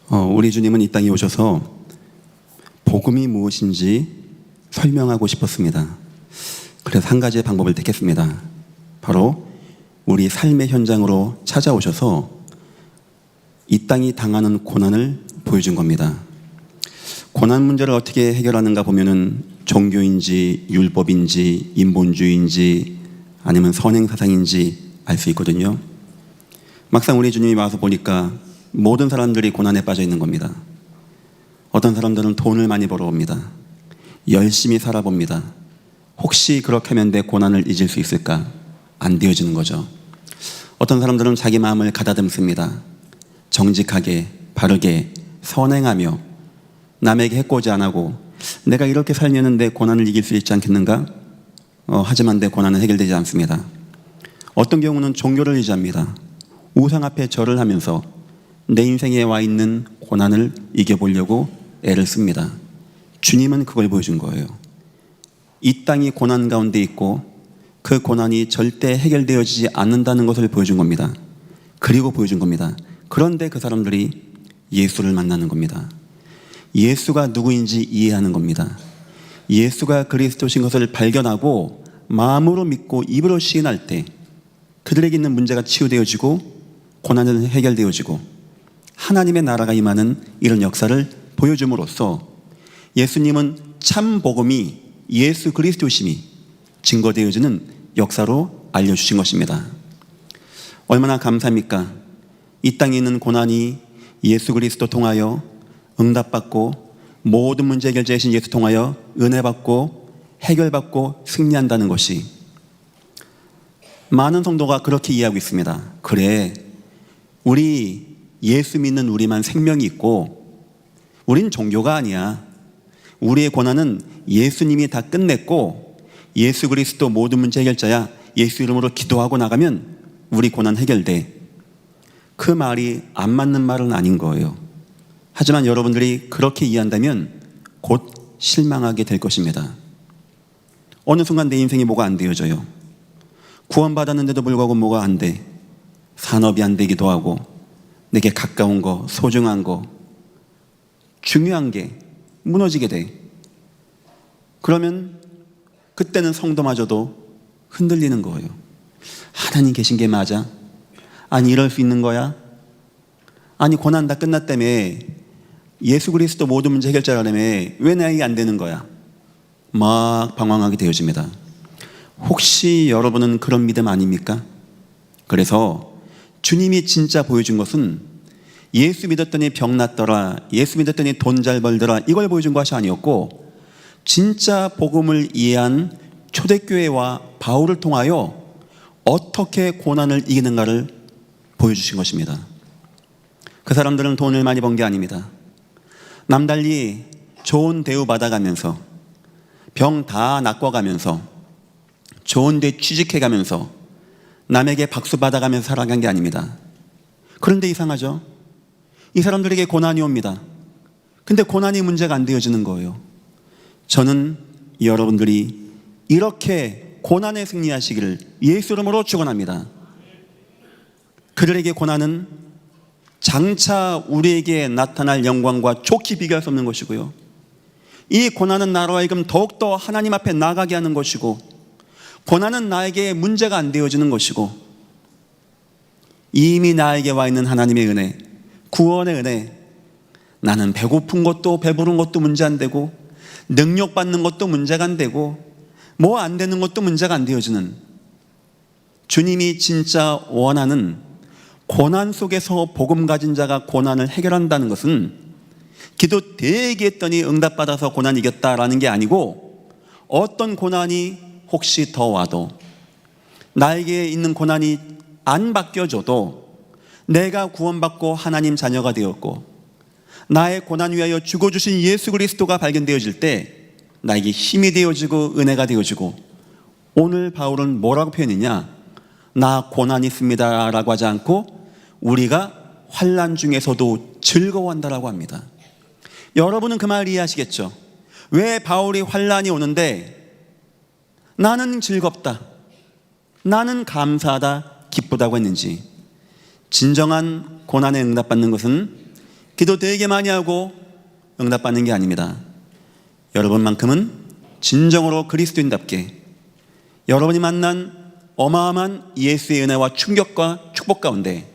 우리 주님은 이 땅에 오셔서 복음이 무엇인지 설명하고 싶었습니다. 그래서 한 가지의 방법을 택했습니다. 바로 우리 삶의 현장으로 찾아오셔서 이 땅이 당하는 고난을 보여준 겁니다. 고난 문제를 어떻게 해결하는가 보면은 종교인지 율법인지 인본주의인지 아니면 선행사상인지 알 수 있거든요. 막상 우리 주님이 와서 보니까 모든 사람들이 고난에 빠져 있는 겁니다. 어떤 사람들은 돈을 많이 벌어옵니다. 열심히 살아봅니다. 혹시 그렇게 하면 내 고난을 잊을 수 있을까? 안 되어지는 거죠. 어떤 사람들은 자기 마음을 가다듬습니다. 정직하게, 바르게, 선행하며 남에게 해코지 안 하고 내가 이렇게 살면 내 고난을 이길 수 있지 않겠는가? 하지만 내 고난은 해결되지 않습니다. 어떤 경우는 종교를 의지합니다. 우상 앞에 절을 하면서 내 인생에 와 있는 고난을 이겨보려고 애를 씁니다. 주님은 그걸 보여준 거예요. 이 땅이 고난 가운데 있고 그 고난이 절대 해결되어지지 않는다는 것을 보여준 겁니다. 그리고 보여준 겁니다. 그런데 그 사람들이 예수를 만나는 겁니다. 예수가 누구인지 이해하는 겁니다. 예수가 그리스도신 것을 발견하고 마음으로 믿고 입으로 시인할 때 그들에게 있는 문제가 치유되어지고 고난은 해결되어지고 하나님의 나라가 임하는 이런 역사를 보여줌으로써 예수님은 참 복음이 예수 그리스도심이 증거되어지는 역사로 알려주신 것입니다. 얼마나 감사합니까? 이 땅에 있는 고난이 예수 그리스도 통하여 응답받고 모든 문제 해결자이신 예수 통하여 은혜받고 해결받고 승리한다는 것이 많은 성도가 그렇게 이해하고 있습니다. 그래, 우리 예수 믿는 우리만 생명이 있고 우린 종교가 아니야. 우리의 고난은 예수님이 다 끝냈고 예수 그리스도 모든 문제 해결자야. 예수 이름으로 기도하고 나가면 우리 고난 해결돼. 그 말이 안 맞는 말은 아닌 거예요. 하지만 여러분들이 그렇게 이해한다면 곧 실망하게 될 것입니다. 어느 순간 내 인생이 뭐가 안 되어져요. 구원받았는데도 불구하고 뭐가 안 돼. 산업이 안 되기도 하고 내게 가까운 거, 소중한 거, 중요한 게 무너지게 돼. 그러면 그때는 성도마저도 흔들리는 거예요. 하나님 계신 게 맞아? 아니 이럴 수 있는 거야? 아니 고난 다 끝났다며. 예수 그리스도 모든 문제 해결자라며. 왜 나에게 안 되는 거야? 막 방황하게 되어집니다. 혹시 여러분은 그런 믿음 아닙니까? 그래서 주님이 진짜 보여준 것은 예수 믿었더니 병 낫더라, 예수 믿었더니 돈 잘 벌더라, 이걸 보여준 것이 아니었고 진짜 복음을 이해한 초대교회와 바울을 통하여 어떻게 고난을 이기는가를 보여주신 것입니다. 그 사람들은 돈을 많이 번 게 아닙니다. 남달리 좋은 대우 받아가면서 병 다 낚아가면서 좋은 데 취직해가면서 남에게 박수 받아가면서 살아간 게 아닙니다. 그런데 이상하죠? 이 사람들에게 고난이 옵니다. 근데 고난이 문제가 안 되어지는 거예요. 저는 여러분들이 이렇게 고난에 승리하시기를 예수 이름으로 축원합니다. 그들에게 고난은 장차 우리에게 나타날 영광과 좋게 비교할 수 없는 것이고요. 이 고난은 나로 하여금 더욱더 하나님 앞에 나가게 하는 것이고 고난은 나에게 문제가 안 되어지는 것이고 이미 나에게 와 있는 하나님의 은혜, 구원의 은혜, 나는 배고픈 것도 배부른 것도 문제 안 되고 능력받는 것도 문제가 안 되고 뭐 안 되는 것도 문제가 안 되어지는 주님이 진짜 원하는 고난 속에서 복음 가진 자가 고난을 해결한다는 것은 기도 되게 했더니 응답받아서 고난 이겼다라는 게 아니고 어떤 고난이 혹시 더 와도 나에게 있는 고난이 안 바뀌어져도 내가 구원받고 하나님 자녀가 되었고 나의 고난 위하여 죽어주신 예수 그리스도가 발견되어질 때 나에게 힘이 되어지고 은혜가 되어지고 오늘 바울은 뭐라고 표현했냐? 나 고난 있습니다 라고 하지 않고 우리가 환난 중에서도 즐거워한다라고 합니다. 여러분은 그 말 이해하시겠죠? 왜 바울이 환난이 오는데 나는 즐겁다, 나는 감사하다, 기쁘다고 했는지. 진정한 고난에 응답받는 것은 기도 되게 많이 하고 응답받는 게 아닙니다. 여러분만큼은 진정으로 그리스도인답게 여러분이 만난 어마어마한 예수의 은혜와 충격과 축복 가운데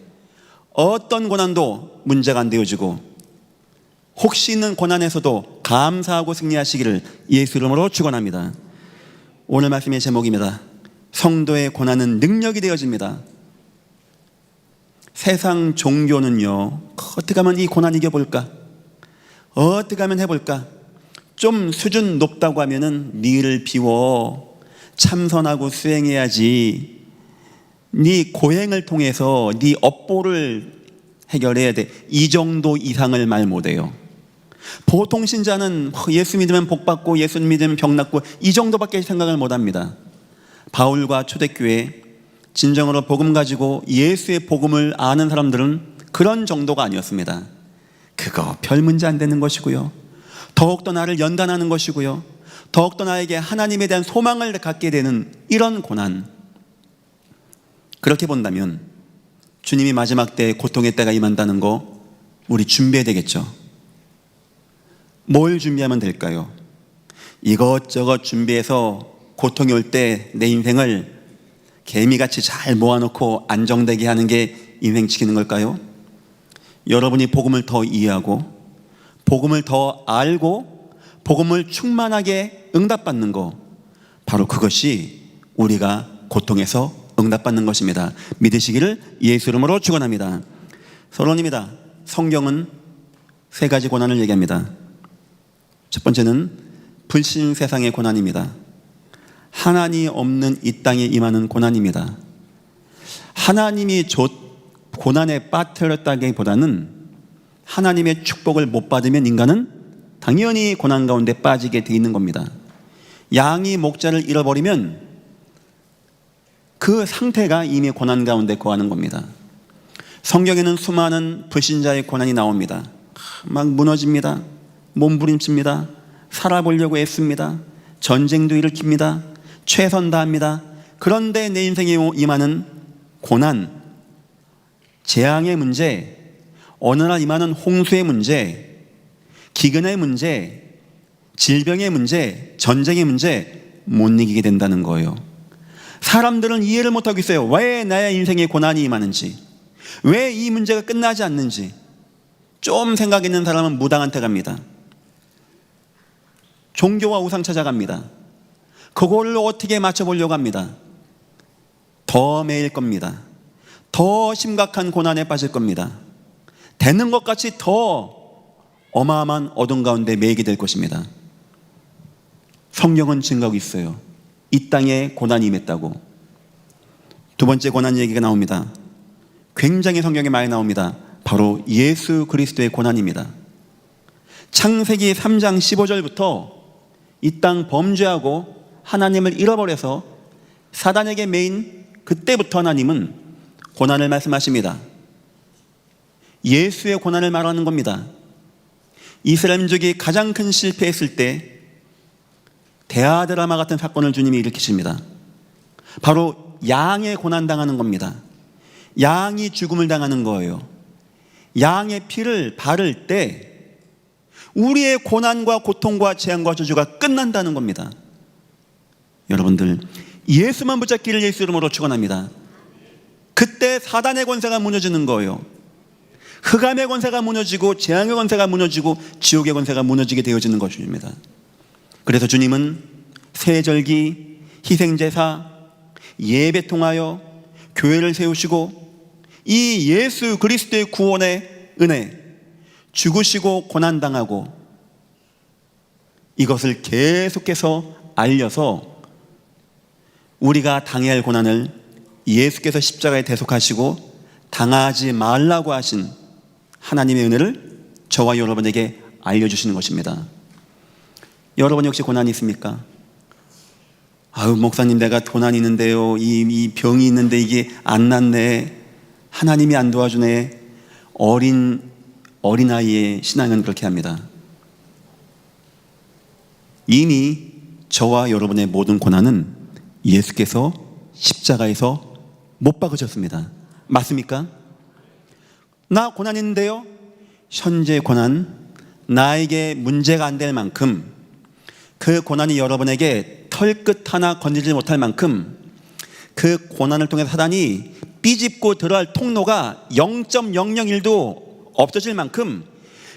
어떤 고난도 문제가 안 되어지고 혹시 있는 고난에서도 감사하고 승리하시기를 예수 이름으로 축원합니다. 오늘 말씀의 제목입니다. 성도의 고난은 능력이 되어집니다. 세상 종교는요, 어떻게 하면 이 고난 이겨볼까? 어떻게 하면 해볼까? 좀 수준 높다고 하면은 니를 비워 참선하고 수행해야지, 네 고행을 통해서 네 업보를 해결해야 돼, 이 정도 이상을 말 못해요. 보통 신자는 예수 믿으면 복받고 예수 믿으면 병 낫고 이 정도밖에 생각을 못합니다. 바울과 초대교회 진정으로 복음 가지고 예수의 복음을 아는 사람들은 그런 정도가 아니었습니다. 그거 별 문제 안 되는 것이고요, 더욱더 나를 연단하는 것이고요, 더욱더 나에게 하나님에 대한 소망을 갖게 되는 이런 고난, 그렇게 본다면 주님이 마지막 때 고통의 때가 임한다는 거 우리 준비해야 되겠죠. 뭘 준비하면 될까요? 이것저것 준비해서 고통이 올 때 내 인생을 개미같이 잘 모아놓고 안정되게 하는 게 인생 지키는 걸까요? 여러분이 복음을 더 이해하고 복음을 더 알고 복음을 충만하게 응답받는 거, 바로 그것이 우리가 고통에서 응답받는 것입니다. 믿으시기를 예수 이름으로 축원합니다. 서론입니다. 성경은 세 가지 고난을 얘기합니다. 첫 번째는 불신 세상의 고난입니다. 하나님 없는 이 땅에 임하는 고난입니다. 하나님이 고난에 빠뜨렸다기보다는 하나님의 축복을 못 받으면 인간은 당연히 고난 가운데 빠지게 돼 있는 겁니다. 양이 목자를 잃어버리면 그 상태가 이미 고난 가운데 거하는 겁니다. 성경에는 수많은 불신자의 고난이 나옵니다. 막 무너집니다. 몸부림칩니다. 살아보려고 애씁니다. 전쟁도 일으킵니다. 최선 다합니다. 그런데 내 인생에 임하는 고난, 재앙의 문제, 어느 날 임하는 홍수의 문제, 기근의 문제, 질병의 문제, 전쟁의 문제 못 이기게 된다는 거예요. 사람들은 이해를 못하고 있어요. 왜 나의 인생에 고난이 임하는지, 왜 이 문제가 끝나지 않는지. 좀 생각 있는 사람은 무당한테 갑니다. 종교와 우상 찾아갑니다. 그걸 어떻게 맞춰보려고 합니다. 더 매일 겁니다. 더 심각한 고난에 빠질 겁니다. 되는 것 같이 더 어마어마한 어둠 가운데 매이게 될 것입니다. 성경은 증거하고 있어요. 이 땅에 고난이 임했다고. 두 번째 고난 얘기가 나옵니다. 굉장히 성경에 많이 나옵니다. 바로 예수 그리스도의 고난입니다. 창세기 3장 15절부터 이 땅 범죄하고 하나님을 잃어버려서 사단에게 매인 그때부터 하나님은 고난을 말씀하십니다. 예수의 고난을 말하는 겁니다. 이스라엘 민족이 가장 큰 실패했을 때 대하드라마 같은 사건을 주님이 일으키십니다. 바로 양의 고난당하는 겁니다. 양이 죽음을 당하는 거예요. 양의 피를 바를 때 우리의 고난과 고통과 재앙과 저주가 끝난다는 겁니다. 여러분들, 예수만 붙잡기를 예수 이름으로 축원합니다. 그때 사단의 권세가 무너지는 거예요. 흑암의 권세가 무너지고 재앙의 권세가 무너지고 지옥의 권세가 무너지게 되어지는 것입니다. 그래서 주님은 세절기, 희생제사, 예배 통하여 교회를 세우시고 이 예수 그리스도의 구원의 은혜, 죽으시고 고난당하고 이것을 계속해서 알려서 우리가 당해야 할 고난을 예수께서 십자가에 대속하시고 당하지 말라고 하신 하나님의 은혜를 저와 여러분에게 알려주시는 것입니다. 여러분 혹시 고난이 있습니까? 아유, 목사님, 내가 고난이 있는데요, 이 병이 있는데 이게 안 낫네, 하나님이 안 도와주네. 어린아이의 신앙은 그렇게 합니다. 이미 저와 여러분의 모든 고난은 예수께서 십자가에서 못 박으셨습니다. 맞습니까? 나 고난 있는데요, 현재 고난, 나에게 문제가 안 될 만큼, 그 고난이 여러분에게 털끝 하나 건지지 못할 만큼, 그 고난을 통해 사단이 삐집고 들어갈 통로가 0.001도 없어질 만큼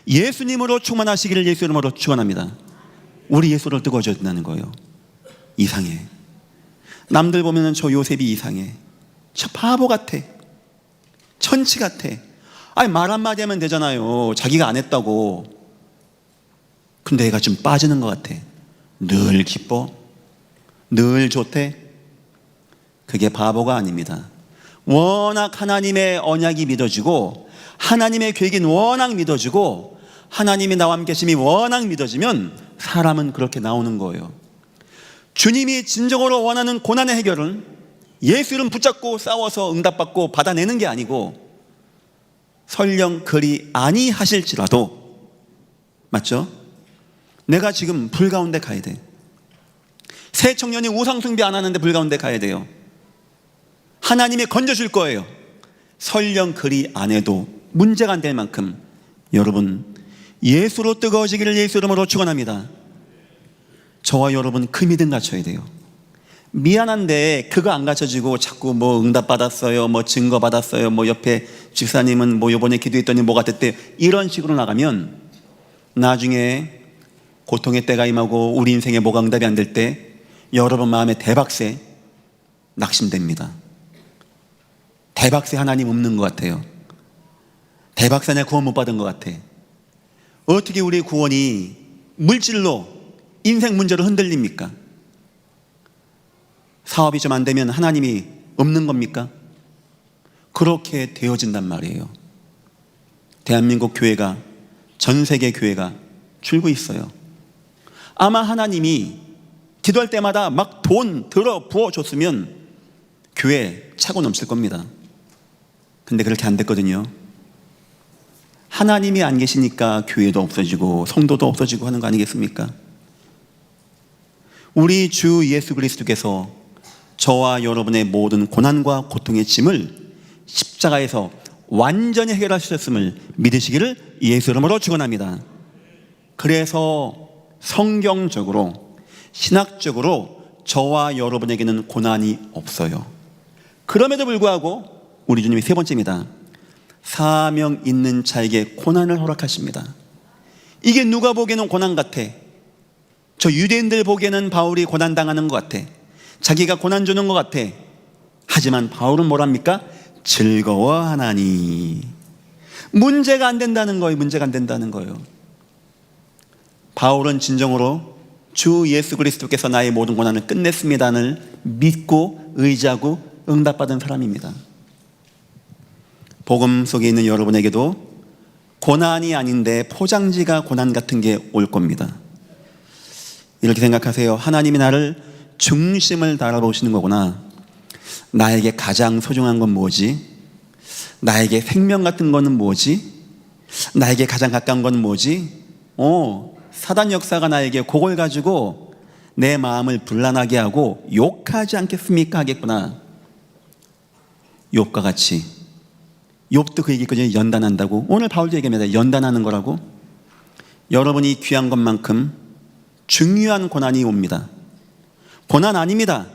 예수님으로 충만하시기를 예수 이름으로 축원합니다. 우리 예수를 뜨거워져야 된다는 거예요. 이상해. 남들 보면 저 요셉이 이상해. 저 바보 같아. 천치 같아. 아니, 말 한마디 하면 되잖아요. 자기가 안 했다고. 근데 얘가 좀 빠지는 것 같아. 늘 기뻐. 늘 좋대. 그게 바보가 아닙니다. 워낙 하나님의 언약이 믿어지고, 하나님의 계획이 워낙 믿어지고, 하나님이 나와 함께 하심이 워낙 믿어지면 사람은 그렇게 나오는 거예요. 주님이 진정으로 원하는 고난의 해결은 예수 이름 붙잡고 싸워서 응답받고 받아내는 게 아니고, 설령 그리 아니하실지라도, 맞죠? 내가 지금 불 가운데 가야 돼. 새 청년이 우상 숭배 안 하는데 불 가운데 가야 돼요. 하나님이 건져줄 거예요. 설령 그리 안 해도 문제가 안 될 만큼 여러분 예수로 뜨거워지기를 예수 이름으로 축원합니다. 저와 여러분 그 믿음 갖춰야 돼요. 미안한데 그거 안 갖춰지고 자꾸 뭐 응답 받았어요, 뭐 증거 받았어요, 뭐 옆에 집사님은 뭐 요번에 기도했더니 뭐가 됐대, 이런 식으로 나가면 나중에 고통의 때가 임하고 우리 인생에 뭐가 응답이 안 될 때 여러분 마음에 대박새 낙심됩니다. 대박새 하나님 없는 것 같아요. 대박새 내가 구원 못 받은 것 같아. 어떻게 우리 구원이 물질로 인생 문제로 흔들립니까? 사업이 좀 안 되면 하나님이 없는 겁니까? 그렇게 되어진단 말이에요. 대한민국 교회가, 전 세계 교회가 줄고 있어요. 아마 하나님이 기도할 때마다 막 돈 들어 부어줬으면 교회 차고 넘칠 겁니다. 근데 그렇게 안 됐거든요. 하나님이 안 계시니까 교회도 없어지고 성도도 없어지고 하는 거 아니겠습니까? 우리 주 예수 그리스도께서 저와 여러분의 모든 고난과 고통의 짐을 십자가에서 완전히 해결하셨음을 믿으시기를 예수 이름으로 축원합니다. 그래서 성경적으로, 신학적으로 저와 여러분에게는 고난이 없어요. 그럼에도 불구하고 우리 주님이 세 번째입니다. 사명 있는 자에게 고난을 허락하십니다. 이게 누가 보기에는 고난 같아. 저 유대인들 보기에는 바울이 고난당하는 것 같아. 자기가 고난 주는 것 같아. 하지만 바울은 뭐랍니까? 즐거워하나니. 문제가 안 된다는 거예요. 문제가 안 된다는 거예요. 바울은 진정으로 주 예수 그리스도께서 나의 모든 고난을 끝냈습니다를 믿고 의지하고 응답받은 사람입니다. 복음 속에 있는 여러분에게도 고난이 아닌데 포장지가 고난 같은 게 올 겁니다. 이렇게 생각하세요. 하나님이 나를 중심을 달아보시는 거구나. 나에게 가장 소중한 건 뭐지? 나에게 생명 같은 거는 뭐지? 나에게 가장 가까운 건 뭐지? 사단 역사가 나에게 그걸 가지고 내 마음을 불안하게 하고 욕하지 않겠습니까? 하겠구나. 욥과 같이. 욥도 그 얘기거든요. 연단한다고. 오늘 바울도 얘기합니다. 연단하는 거라고. 여러분이 귀한 것만큼 중요한 고난이 옵니다. 고난 아닙니다.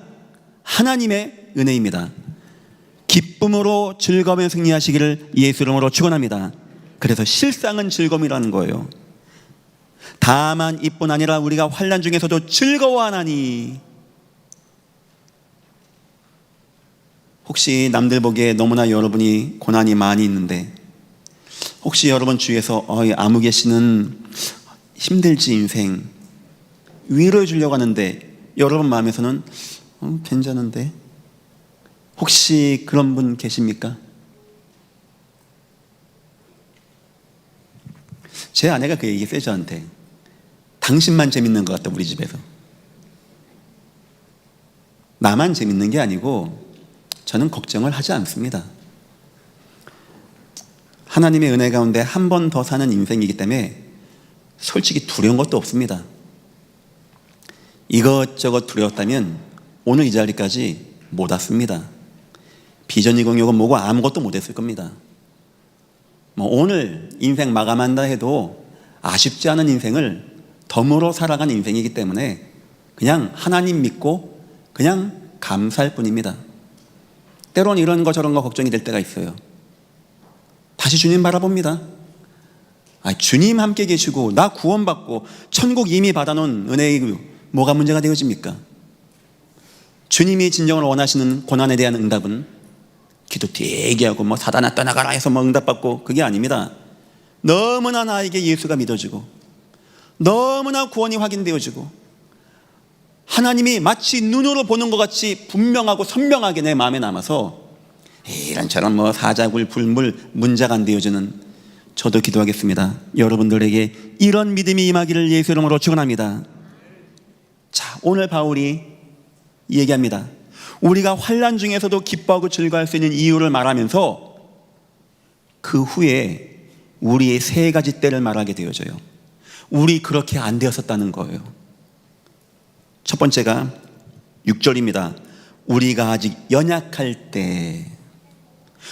하나님의 은혜입니다. 기쁨으로 즐거움에 승리하시기를 예수 이름으로 축원합니다. 그래서 실상은 즐거움이라는 거예요. 다만 이뿐 아니라 우리가 환난 중에서도 즐거워하나니. 혹시 남들 보기에 너무나 여러분이 고난이 많이 있는데, 혹시 여러분 주위에서 아무개 씨는 힘들지 인생, 위로해 주려고 하는데 여러분 마음에서는 괜찮은데, 혹시 그런 분 계십니까? 제 아내가 그 얘기했어요. 저한테. 당신만 재밌는 것 같다, 우리 집에서. 나만 재밌는 게 아니고 저는 걱정을 하지 않습니다. 하나님의 은혜 가운데 한 번 더 사는 인생이기 때문에 솔직히 두려운 것도 없습니다. 이것저것 두려웠다면 오늘 이 자리까지 못 왔습니다. 비전 2060 뭐고 아무것도 못했을 겁니다. 오늘 인생 마감한다 해도 아쉽지 않은 인생을 덤으로 살아간 인생이기 때문에 그냥 하나님 믿고 그냥 감사할 뿐입니다. 때론 이런 거 저런 거 걱정이 될 때가 있어요. 다시 주님 바라봅니다. 주님 함께 계시고 나 구원받고 천국 이미 받아놓은 은혜의 뭐가 문제가 되어집니까? 주님이 진정으로 원하시는 고난에 대한 응답은 기도 되게 하고 사단아 떠나가라 해서 응답받고 그게 아닙니다. 너무나 나에게 예수가 믿어지고 너무나 구원이 확인되어지고 하나님이 마치 눈으로 보는 것 같이 분명하고 선명하게 내 마음에 남아서 이런저런 사자굴 불물 문자가 안 되어지는 저도 기도하겠습니다. 여러분들에게 이런 믿음이 임하기를 예수 이름으로 축원합니다. 자, 오늘 바울이 얘기합니다. 우리가 환난 중에서도 기뻐하고 즐거워할 수 있는 이유를 말하면서 그 후에 우리의 세 가지 때를 말하게 되어져요. 우리 그렇게 안 되었었다는 거예요. 첫 번째가 6절입니다. 우리가 아직 연약할 때,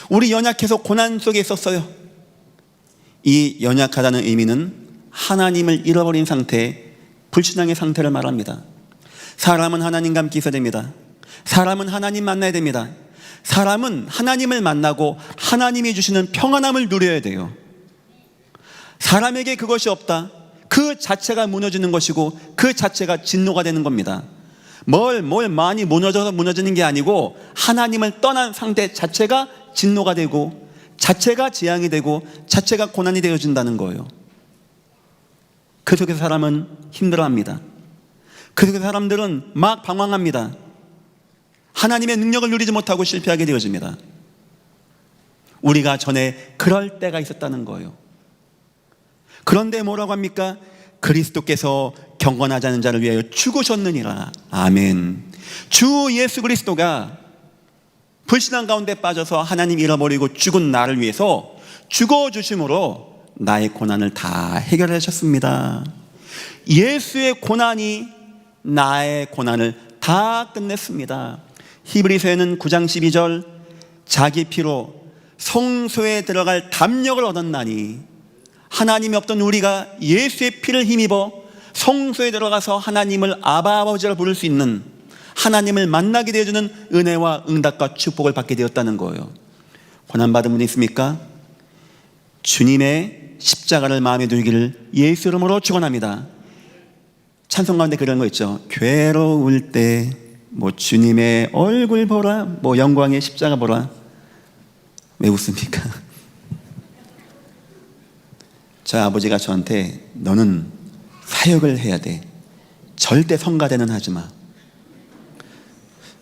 우리 연약해서 고난 속에 있었어요. 이 연약하다는 의미는 하나님을 잃어버린 상태, 불신앙의 상태를 말합니다. 사람은 하나님과 함께 있어야 됩니다. 사람은 하나님 만나야 됩니다. 사람은 하나님을 만나고 하나님이 주시는 평안함을 누려야 돼요. 사람에게 그것이 없다, 그 자체가 무너지는 것이고 그 자체가 진노가 되는 겁니다. 뭘 많이 무너져서 무너지는 게 아니고 하나님을 떠난 상태 자체가 진노가 되고 자체가 재앙이 되고 자체가 고난이 되어진다는 거예요. 그 속에서 사람은 힘들어합니다. 그 속에서 사람들은 막 방황합니다. 하나님의 능력을 누리지 못하고 실패하게 되어집니다. 우리가 전에 그럴 때가 있었다는 거예요. 그런데 뭐라고 합니까? 그리스도께서 경건하지 않은 자를 위하여 죽으셨느니라. 아멘. 주 예수 그리스도가 불신앙 가운데 빠져서 하나님 잃어버리고 죽은 나를 위해서 죽어주심으로 나의 고난을 다 해결하셨습니다. 예수의 고난이 나의 고난을 다 끝냈습니다. 히브리서에는 9장 12절 자기 피로 성소에 들어갈 담력을 얻었나니, 하나님이 없던 우리가 예수의 피를 힘입어 성소에 들어가서 하나님을 아바 아버지라 부를 수 있는, 하나님을 만나게 되어주는 은혜와 응답과 축복을 받게 되었다는 거예요. 고난받은 분이 있습니까? 주님의 십자가를 마음에 두기를 예수 이름으로 축원합니다. 찬송 가운데 그런 거 있죠. 괴로울 때 주님의 얼굴 보라, 영광의 십자가 보라. 왜 웃습니까? 저 아버지가 저한테 너는 사역을 해야 돼. 절대 성가대는 하지 마.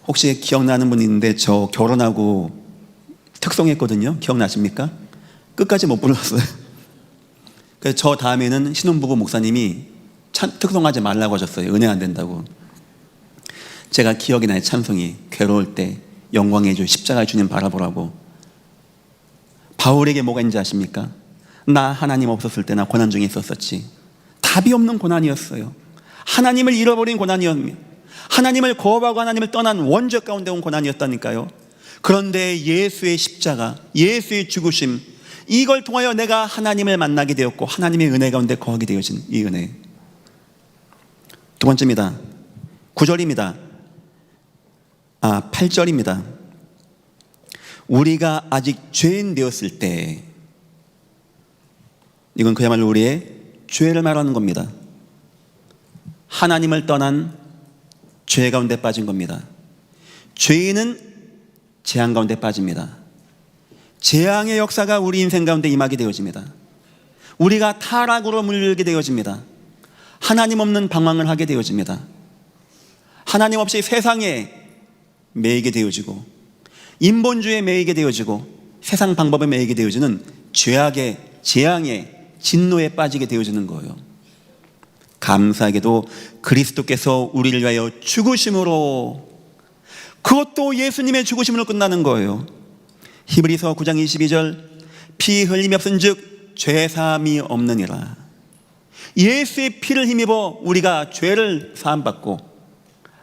혹시 기억나는 분 있는데 저 결혼하고 특송했거든요. 기억나십니까? 끝까지 못 불렀어요. 그래서 저 다음에는 신혼부부 목사님이 특송하지 말라고 하셨어요. 은혜 안 된다고. 제가 기억이 나요. 찬송이 괴로울 때 영광의 주 십자가의 주님 바라보라고. 바울에게 뭐가 있는지 아십니까? 나 하나님 없었을 때 나 고난 중에 있었었지. 답이 없는 고난이었어요. 하나님을 잃어버린 고난이었며 하나님을 거부하고 하나님을 떠난 원죄 가운데 온 고난이었다니까요. 그런데 예수의 십자가, 예수의 죽으심, 이걸 통하여 내가 하나님을 만나게 되었고 하나님의 은혜 가운데 거하게 되어진 이 은혜. 두 번째입니다. 9절입니다. 8절입니다. 우리가 아직 죄인 되었을 때, 이건 그야말로 우리의 죄를 말하는 겁니다. 하나님을 떠난 죄 가운데 빠진 겁니다. 죄인은 재앙 가운데 빠집니다. 재앙의 역사가 우리 인생 가운데 임하게 되어집니다. 우리가 타락으로 물들게 되어집니다. 하나님 없는 방황을 하게 되어집니다. 하나님 없이 세상에 매이게 되어지고 인본주의에 매이게 되어지고 세상 방법에 매이게 되어지는 죄악의 재앙의 진노에 빠지게 되어지는 거예요. 감사하게도 그리스도께서 우리를 위하여 죽으심으로, 그것도 예수님의 죽으심으로 끝나는 거예요. 히브리서 9장 22절 피 흘림이 없은즉 죄사함이 없느니라. 예수의 피를 힘입어 우리가 죄를 사함받고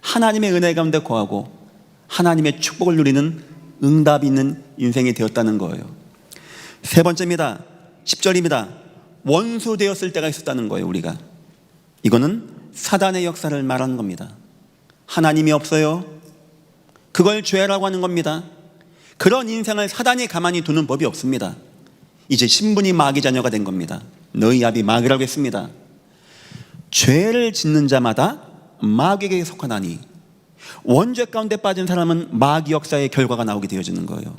하나님의 은혜 가운데 거하고 하나님의 축복을 누리는 응답이 있는 인생이 되었다는 거예요. 세 번째입니다. 10절입니다. 원수 되었을 때가 있었다는 거예요. 우리가 이거는 사단의 역사를 말하는 겁니다. 하나님이 없어요. 그걸 죄라고 하는 겁니다. 그런 인생을 사단이 가만히 두는 법이 없습니다. 이제 신분이 마귀 자녀가 된 겁니다. 너희 아비 마귀라고 했습니다. 죄를 짓는 자마다 마귀에게 속하나니 원죄 가운데 빠진 사람은 마귀 역사의 결과가 나오게 되어지는 거예요.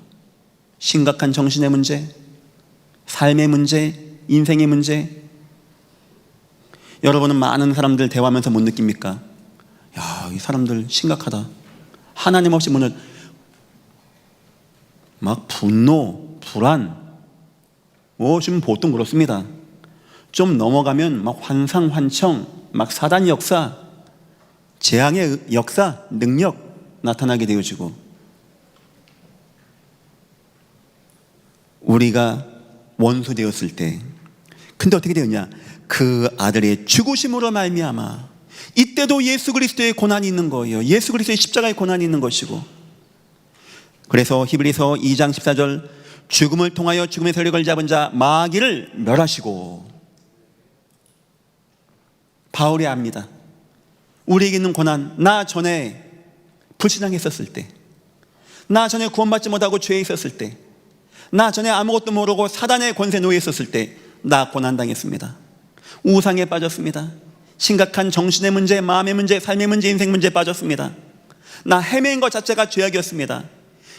심각한 정신의 문제, 삶의 문제, 인생의 문제. 여러분은 많은 사람들 대화하면서 못 느낍니까? 야, 이 사람들 심각하다. 하나님 없이 문을 막 분노, 불안, 지금 보통 그렇습니다. 좀 넘어가면 막 환상, 환청, 막 사단 역사, 재앙의 역사, 능력 나타나게 되어지고, 우리가 원수 되었을 때, 근데 어떻게 되었냐? 그 아들의 죽으심으로 말미암아 이때도 예수 그리스도의 고난이 있는 거예요. 예수 그리스도의 십자가의 고난이 있는 것이고, 그래서 히브리서 2장 14절 죽음을 통하여 죽음의 세력을 잡은 자 마귀를 멸하시고, 바울이 압니다. 우리에게 있는 고난, 나 전에 불신앙했었을 때, 나 전에 구원받지 못하고 죄에 있었을 때, 나 전에 아무것도 모르고 사단의 권세 노예 있었을 때 나 고난당했습니다. 우상에 빠졌습니다. 심각한 정신의 문제, 마음의 문제, 삶의 문제, 인생 문제에 빠졌습니다. 나 헤매인 것 자체가 죄악이었습니다.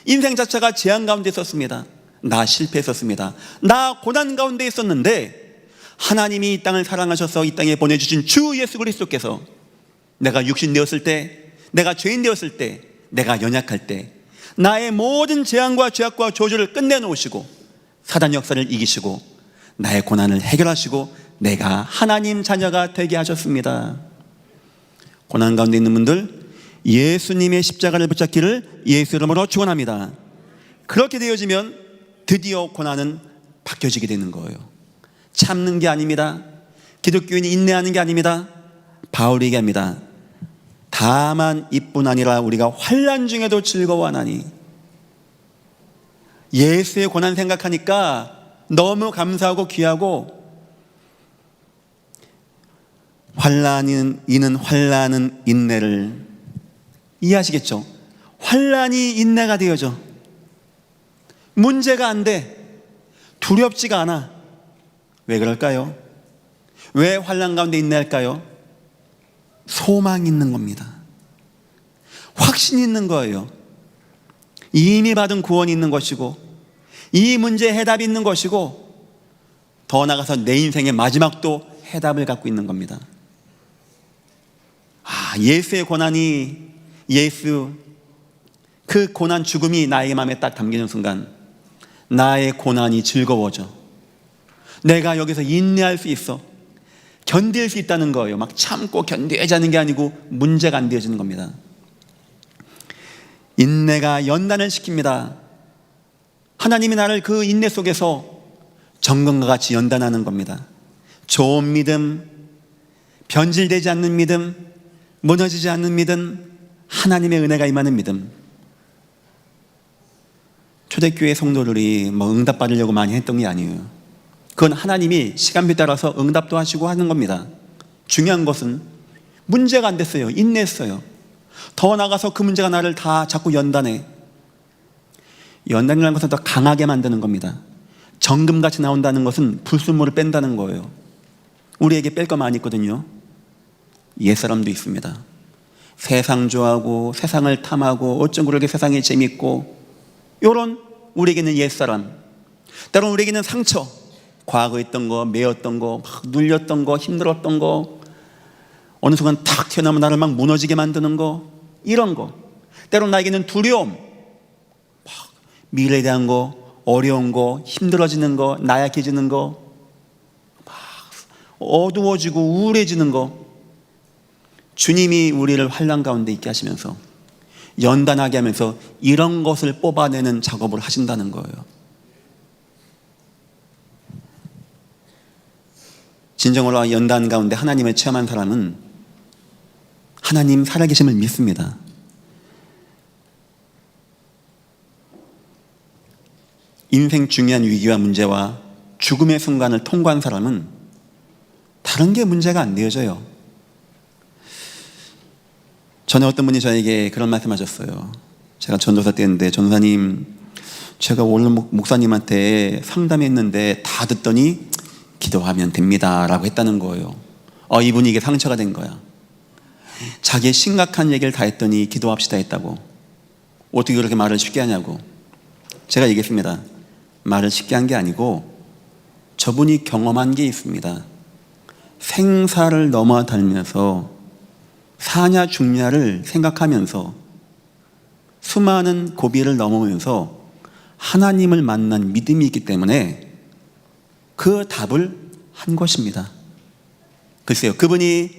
인생 자체가 재앙 가운데 있었습니다. 나 실패했었습니다. 나 고난 가운데 있었는데 하나님이 이 땅을 사랑하셔서 이 땅에 보내주신 주 예수 그리스도께서 내가 육신 되었을 때, 내가 죄인 되었을 때, 내가 연약할 때 나의 모든 재앙과 죄악과 저주를 끝내놓으시고 사단 역사를 이기시고 나의 고난을 해결하시고 내가 하나님 자녀가 되게 하셨습니다. 고난 가운데 있는 분들, 예수님의 십자가를 붙잡기를 예수 이름으로 축원합니다. 그렇게 되어지면 드디어 고난은 바뀌어지게 되는 거예요. 참는 게 아닙니다. 기독교인이 인내하는 게 아닙니다. 바울이 얘기합니다. 다만 이뿐 아니라 우리가 환난 중에도 즐거워하나니. 예수의 고난 생각하니까 너무 감사하고 귀하고, 환난은 인내를, 이해하시겠죠? 환난이 인내가 되어져. 문제가 안 돼. 두렵지가 않아. 왜 그럴까요? 왜 환난 가운데 인내할까요? 소망이 있는 겁니다. 확신이 있는 거예요. 이미 받은 구원이 있는 것이고, 이 문제에 해답이 있는 것이고, 더 나아가서 내 인생의 마지막도 해답을 갖고 있는 겁니다. 예수의 고난이, 그 고난 죽음이 나의 마음에 딱 담기는 순간 나의 고난이 즐거워져. 내가 여기서 인내할 수 있어. 견딜 수 있다는 거예요. 막 참고 견뎌야지 게 아니고 문제가 안 되어지는 겁니다. 인내가 연단을 시킵니다. 하나님이 나를 그 인내 속에서 정금과 같이 연단하는 겁니다. 좋은 믿음, 변질되지 않는 믿음, 무너지지 않는 믿음, 하나님의 은혜가 임하는 믿음. 초대교회 성도들이 응답 받으려고 많이 했던 게 아니에요. 그건 하나님이 시간표에 따라서 응답도 하시고 하는 겁니다. 중요한 것은 문제가 안 됐어요. 인내했어요. 더 나가서 그 문제가 나를 다 자꾸 연단해. 연단이라는 것은 더 강하게 만드는 겁니다. 정금같이 나온다는 것은 불순물을 뺀다는 거예요. 우리에게 뺄 거 많이 있거든요. 옛사람도 있습니다. 세상 좋아하고 세상을 탐하고 어쩜 그렇게 세상이 재밌고, 요런 우리에게는 옛사람. 때론 우리에게는 상처, 과거에 있던 거, 매였던 거, 막 눌렸던 거, 힘들었던 거, 어느 순간 탁 튀어나오면 나를 막 무너지게 만드는 거, 이런 거. 때론 나에게는 두려움, 막 미래에 대한 거, 어려운 거, 힘들어지는 거, 나약해지는 거, 막 어두워지고 우울해지는 거. 주님이 우리를 환난 가운데 있게 하시면서, 연단하게 하면서 이런 것을 뽑아내는 작업을 하신다는 거예요. 진정으로 연단 가운데 하나님을 체험한 사람은 하나님 살아계심을 믿습니다. 인생 중요한 위기와 문제와 죽음의 순간을 통과한 사람은 다른 게 문제가 안 되어져요. 전에 어떤 분이 저에게 그런 말씀하셨어요. 제가 전도사 때였는데, 전도사님, 제가 원래 목사님한테 상담했는데 다 듣더니 기도하면 됩니다 라고 했다는 거예요. 이분이 이게 상처가 된 거야. 자기의 심각한 얘기를 다 했더니 기도합시다 했다고. 어떻게 그렇게 말을 쉽게 하냐고. 제가 얘기했습니다. 말을 쉽게 한 게 아니고 저분이 경험한 게 있습니다. 생사를 넘어다니면서 사냐 죽냐를 생각하면서 수많은 고비를 넘으면서 하나님을 만난 믿음이 있기 때문에 그 답을 한 것입니다. 글쎄요, 그분이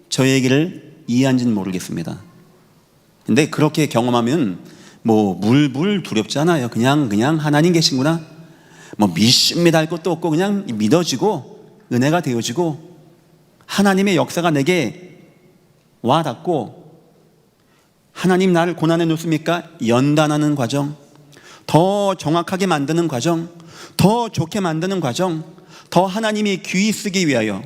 저 얘기를 이해한지는 모르겠습니다. 근데 그렇게 경험하면 뭐 물불 두렵지 않아요. 그냥 하나님 계신구나, 뭐 믿습니다 할 것도 없고 그냥 믿어지고 은혜가 되어지고 하나님의 역사가 내게 와닿고, 하나님 나를 고난에 놓습니까? 연단하는 과정, 더 정확하게 만드는 과정, 더 좋게 만드는 과정, 더 하나님이 귀히 쓰기 위하여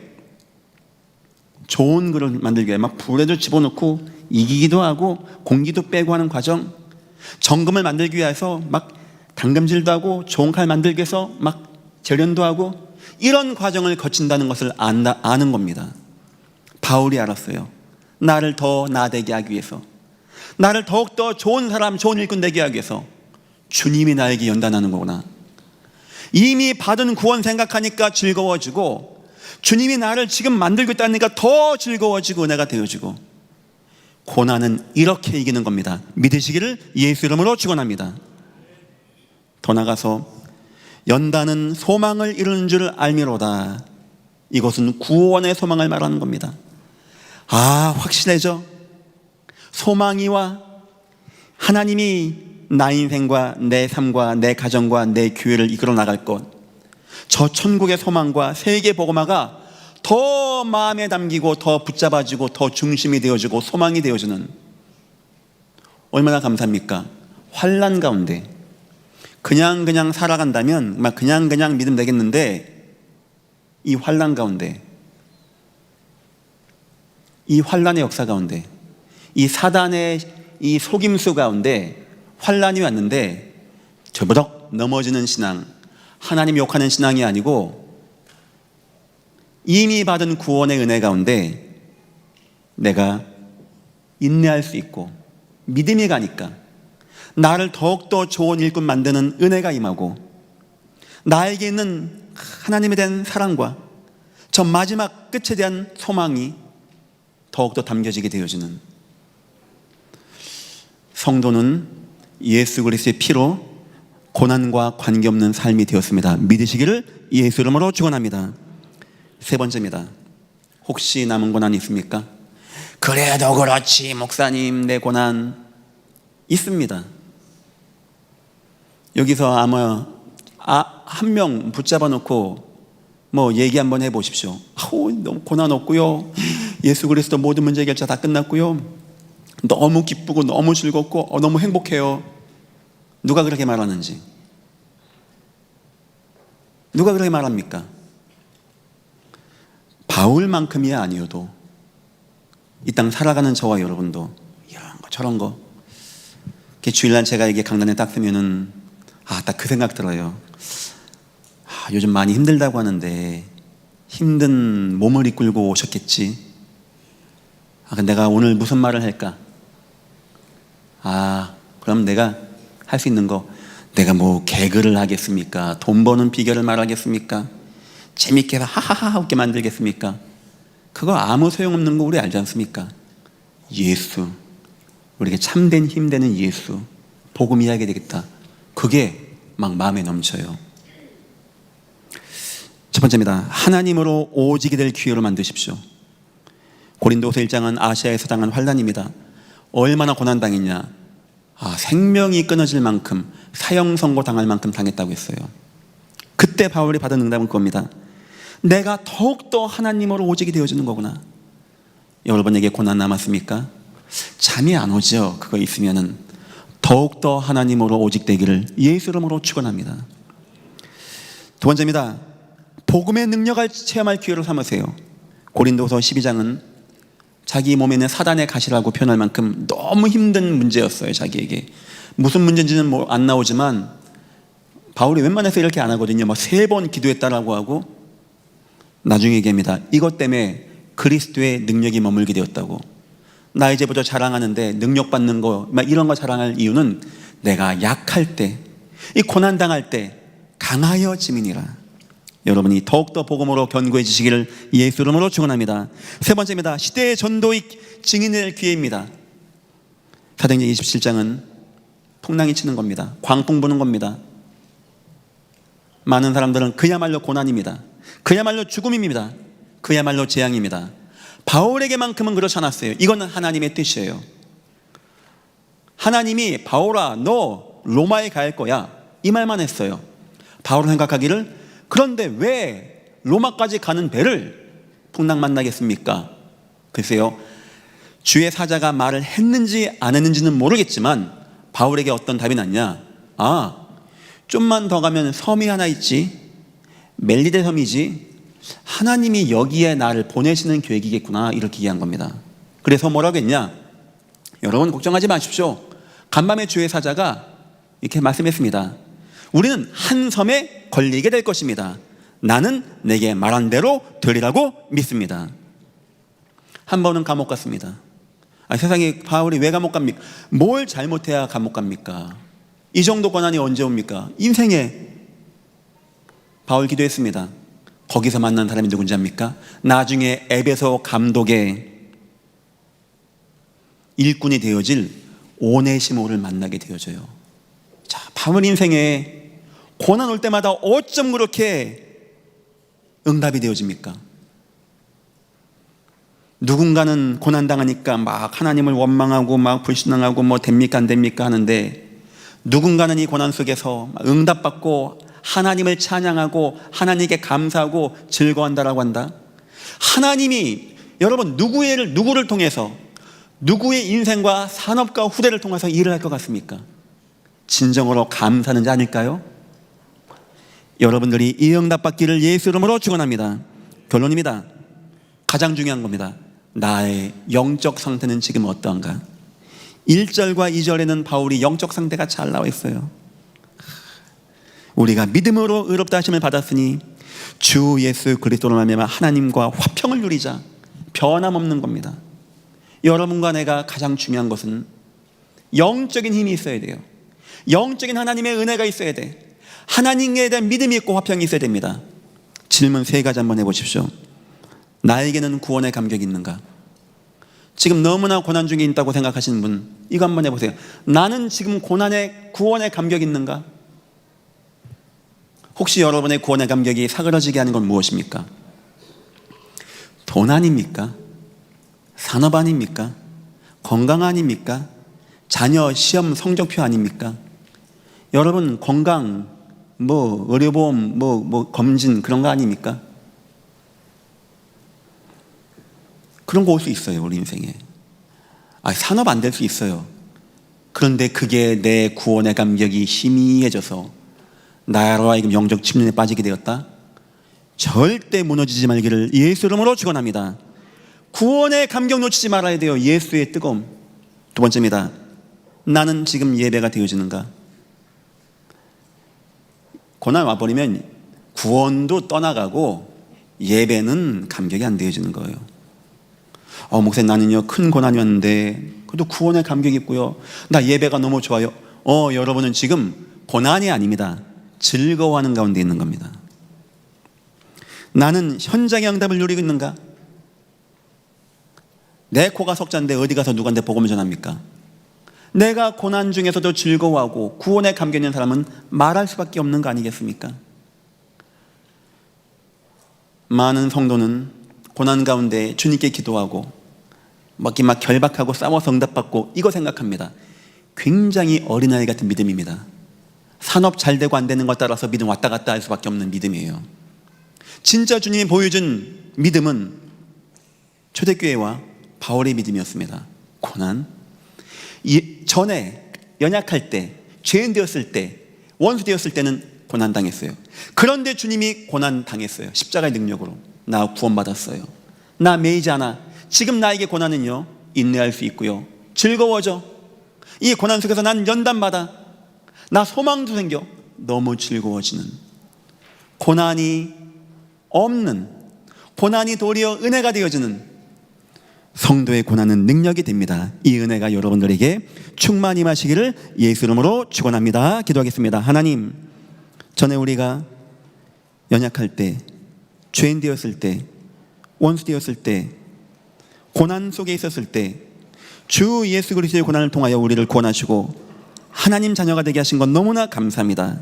좋은 글을 만들기 위해 막 불에도 집어넣고 이기기도 하고 공기도 빼고 하는 과정, 정금을 만들기 위해서 막 당금질도 하고 좋은 칼 만들기 위해서 막 재련도 하고, 이런 과정을 거친다는 것을 아는 겁니다. 바울이 알았어요. 나를 더 나되게 하기 위해서, 나를 더욱더 좋은 사람, 좋은 일꾼 되게 하기 위해서 주님이 나에게 연단하는 거구나. 이미 받은 구원 생각하니까 즐거워지고, 주님이 나를 지금 만들고 있다니까 더 즐거워지고 은혜가 되어지고, 고난은 이렇게 이기는 겁니다. 믿으시기를 예수 이름으로 축원합니다. 더 나가서 연단은 소망을 이루는 줄 알미로다. 이것은 구원의 소망을 말하는 겁니다. 확실해져. 소망이와 하나님이 나 인생과 내 삶과 내 가정과 내 교회를 이끌어 나갈 것, 저 천국의 소망과 세계 복음화가 더 마음에 담기고 더 붙잡아지고 더 중심이 되어지고 소망이 되어지는, 얼마나 감사합니까? 환난 가운데 그냥 살아간다면 막 그냥 믿으면 되겠는데, 이 환난 가운데, 이 환난의 역사 가운데, 이 사단의 이 속임수 가운데 환난이 왔는데 저버덕 넘어지는 신앙, 하나님 욕하는 신앙이 아니고 이미 받은 구원의 은혜 가운데 내가 인내할 수 있고 믿음이 가니까 나를 더욱더 좋은 일꾼 만드는 은혜가 임하고, 나에게 있는 하나님에 대한 사랑과 저 마지막 끝에 대한 소망이 더욱더 담겨지게 되어지는, 성도는 예수 그리스도의 피로 고난과 관계없는 삶이 되었습니다. 믿으시기를 예수 이름으로 축원합니다. 세 번째입니다. 혹시 남은 고난이 있습니까? 그래도 그렇지 목사님, 내 고난 있습니다. 여기서 아마 한 명 붙잡아 놓고 뭐 얘기 한번 해보십시오. 너무 고난 없고요, 예수 그리스도 모든 문제 해결자 다 끝났고요, 너무 기쁘고 너무 즐겁고 너무 행복해요. 누가 그렇게 말하는지, 누가 그렇게 말합니까? 바울만큼이야 아니어도 이 땅 살아가는 저와 여러분도 이런 거 저런 거, 주일날 제가 이게 강단에 딱 쓰면은 딱 그 생각 들어요. 요즘 많이 힘들다고 하는데 힘든 몸을 이끌고 오셨겠지. 내가 오늘 무슨 말을 할까? 그럼 내가 할 수 있는 거, 내가 뭐 개그를 하겠습니까? 돈 버는 비결을 말하겠습니까? 재밌게 해서 하하하 웃게 만들겠습니까? 그거 아무 소용없는 거 우리 알지 않습니까? 예수, 우리에게 참된 힘 되는 예수, 복음 이야기 되겠다. 그게 막 마음에 넘쳐요. 첫 번째입니다. 하나님으로 오직이 될 기회로 만드십시오. 고린도서 1장은 아시아에서 당한 환난입니다. 얼마나 고난당했냐? 생명이 끊어질 만큼, 사형 선고 당할 만큼 당했다고 했어요. 그때 바울이 받은 응답은 그겁니다. 내가 더욱더 하나님으로 오직이 되어지는 거구나. 여러분에게 고난 남았습니까? 잠이 안 오죠. 그거 있으면은 더욱더 하나님으로 오직되기를 예수 이름으로 축원합니다. 두 번째입니다. 복음의 능력을 체험할 기회로 삼으세요. 고린도서 12장은 자기 몸에 있는 사단의 가시라고 표현할 만큼 너무 힘든 문제였어요. 자기에게 무슨 문제인지는 안 나오지만 바울이 웬만해서 이렇게 안 하거든요. 막 3번 기도했다라고 하고 나중에 얘기합니다. 이것 때문에 그리스도의 능력이 머물게 되었다고. 나 이제부터 자랑하는데 능력 받는 거 막 이런 거 자랑할 이유는 내가 약할 때, 이 고난 당할 때 강하여 짐이니라. 여러분이 더욱더 복음으로 견고해지시기를 예수 이름으로 축원합니다. 세 번째입니다. 시대의 전도의 증인이 될 기회입니다. 사도행전 27장은 풍랑이 치는 겁니다. 광풍 부는 겁니다. 많은 사람들은 그야말로 고난입니다. 그야말로 죽음입니다. 그야말로 재앙입니다. 바울에게만큼은 그렇지 않았어요. 이건 하나님의 뜻이에요. 하나님이 바울아 너 로마에 갈 거야 이 말만 했어요. 바울은 생각하기를 그런데 왜 로마까지 가는 배를 풍랑 만나겠습니까? 글쎄요, 주의 사자가 말을 했는지 안 했는지는 모르겠지만 바울에게 어떤 답이 났냐? 좀만 더 가면 섬이 하나 있지, 멜리데 섬이지, 하나님이 여기에 나를 보내시는 계획이겠구나, 이렇게 이해한 겁니다. 그래서 뭐라고 했냐? 여러분 걱정하지 마십시오. 간밤에 주의 사자가 이렇게 말씀했습니다. 우리는 한 섬에 걸리게 될 것입니다. 나는 내게 말한 대로 되리라고 믿습니다. 한 번은 감옥 갔습니다. 세상에 바울이 왜 감옥 갑니까? 뭘 잘못해야 감옥 갑니까? 이 정도 고난이 언제 옵니까? 인생에. 바울 기도했습니다. 거기서 만난 사람이 누군지 압니까? 나중에 에베소 감독의 일꾼이 되어질 오네시모를 만나게 되어져요. 자, 바울 인생에 고난 올 때마다 어쩜 그렇게 응답이 되어집니까? 누군가는 고난당하니까 막 하나님을 원망하고 막 불신앙하고 뭐 됩니까 안 됩니까 하는데, 누군가는 이 고난 속에서 응답받고 하나님을 찬양하고 하나님께 감사하고 즐거워한다라고 한다. 하나님이 여러분 누구를 통해서, 누구의 인생과 산업과 후대를 통해서 일을 할 것 같습니까? 진정으로 감사하는 자 아닐까요? 여러분들이 이 응답받기를 예수 이름으로 축원합니다. 결론입니다. 가장 중요한 겁니다. 나의 영적 상태는 지금 어떠한가? 1절과 2절에는 바울이 영적 상태가 잘 나와 있어요. 우리가 믿음으로 의롭다 하심을 받았으니 주 예수 그리스도로 말미암아 하나님과 화평을 누리자. 변함없는 겁니다. 여러분과 내가 가장 중요한 것은 영적인 힘이 있어야 돼요. 영적인 하나님의 은혜가 있어야 돼. 하나님에 대한 믿음이 있고 화평이 있어야 됩니다. 질문 3가지 한번 해보십시오. 나에게는 구원의 감격이 있는가? 지금 너무나 고난 중에 있다고 생각하시는 분, 이거 한번 해보세요. 나는 지금 구원의 감격이 있는가? 혹시 여러분의 구원의 감격이 사그러지게 하는 건 무엇입니까? 돈 아닙니까? 산업 아닙니까? 건강 아닙니까? 자녀 시험 성적표 아닙니까? 여러분 건강, 의료보험, 검진 그런 거 아닙니까? 그런 거 올 수 있어요, 우리 인생에. 산업 안 될 수 있어요. 그런데 그게 내 구원의 감격이 희미해져서 나로 하여금 영적 침륜에 빠지게 되었다? 절대 무너지지 말기를 예수 이름으로 축원합니다. 구원의 감격 놓치지 말아야 돼요. 예수의 뜨거움. 2번째입니다. 나는 지금 예배가 되어지는가? 고난 와버리면 구원도 떠나가고 예배는 감격이 안 되어지는 거예요. 목사님 나는요 큰 고난이 왔는데 그래도 구원의 감격이 있고요, 나 예배가 너무 좋아요. 여러분은 지금 고난이 아닙니다. 즐거워하는 가운데 있는 겁니다. 나는 현장의 응답을 누리고 있는가? 내 코가 석자인데 어디 가서 누구한테 복음을 전합니까? 내가 고난 중에서도 즐거워하고 구원의 감격 있는 사람은 말할 수밖에 없는 거 아니겠습니까? 많은 성도는 고난 가운데 주님께 기도하고 막 결박하고 싸워서 응답받고 이거 생각합니다. 굉장히 어린아이 같은 믿음입니다. 산업 잘 되고 안 되는 것 따라서 믿음 왔다 갔다 할 수밖에 없는 믿음이에요. 진짜 주님이 보여준 믿음은 초대교회와 바울의 믿음이었습니다. 고난, 전에 연약할 때, 죄인 되었을 때, 원수 되었을 때는 고난당했어요. 그런데 주님이 고난당했어요. 십자가의 능력으로. 나 구원받았어요. 나 매이지 않아. 지금 나에게 고난은요, 인내할 수 있고요, 즐거워져. 이 고난 속에서 난 연단받아. 나 소망도 생겨. 너무 즐거워지는, 고난이 없는, 고난이 도리어 은혜가 되어지는 성도의 고난은 능력이 됩니다. 이 은혜가 여러분들에게 충만히 임하시기를 예수 이름으로 축원합니다. 기도하겠습니다. 하나님, 전에 우리가 연약할 때, 죄인 되었을 때, 원수 되었을 때, 고난 속에 있었을 때 주 예수 그리스도의 고난을 통하여 우리를 구원하시고 하나님 자녀가 되게 하신 건 너무나 감사합니다.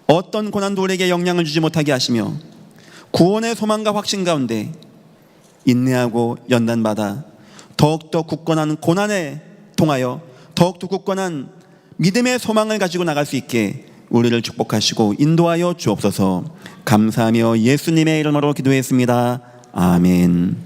어떤 고난도 우리에게 영향을 주지 못하게 하시며 구원의 소망과 확신 가운데 인내하고 연단받아 더욱더 굳건한 고난에 통하여 더욱더 굳건한 믿음의 소망을 가지고 나갈 수 있게 우리를 축복하시고 인도하여 주옵소서. 감사하며 예수님의 이름으로 기도했습니다. 아멘.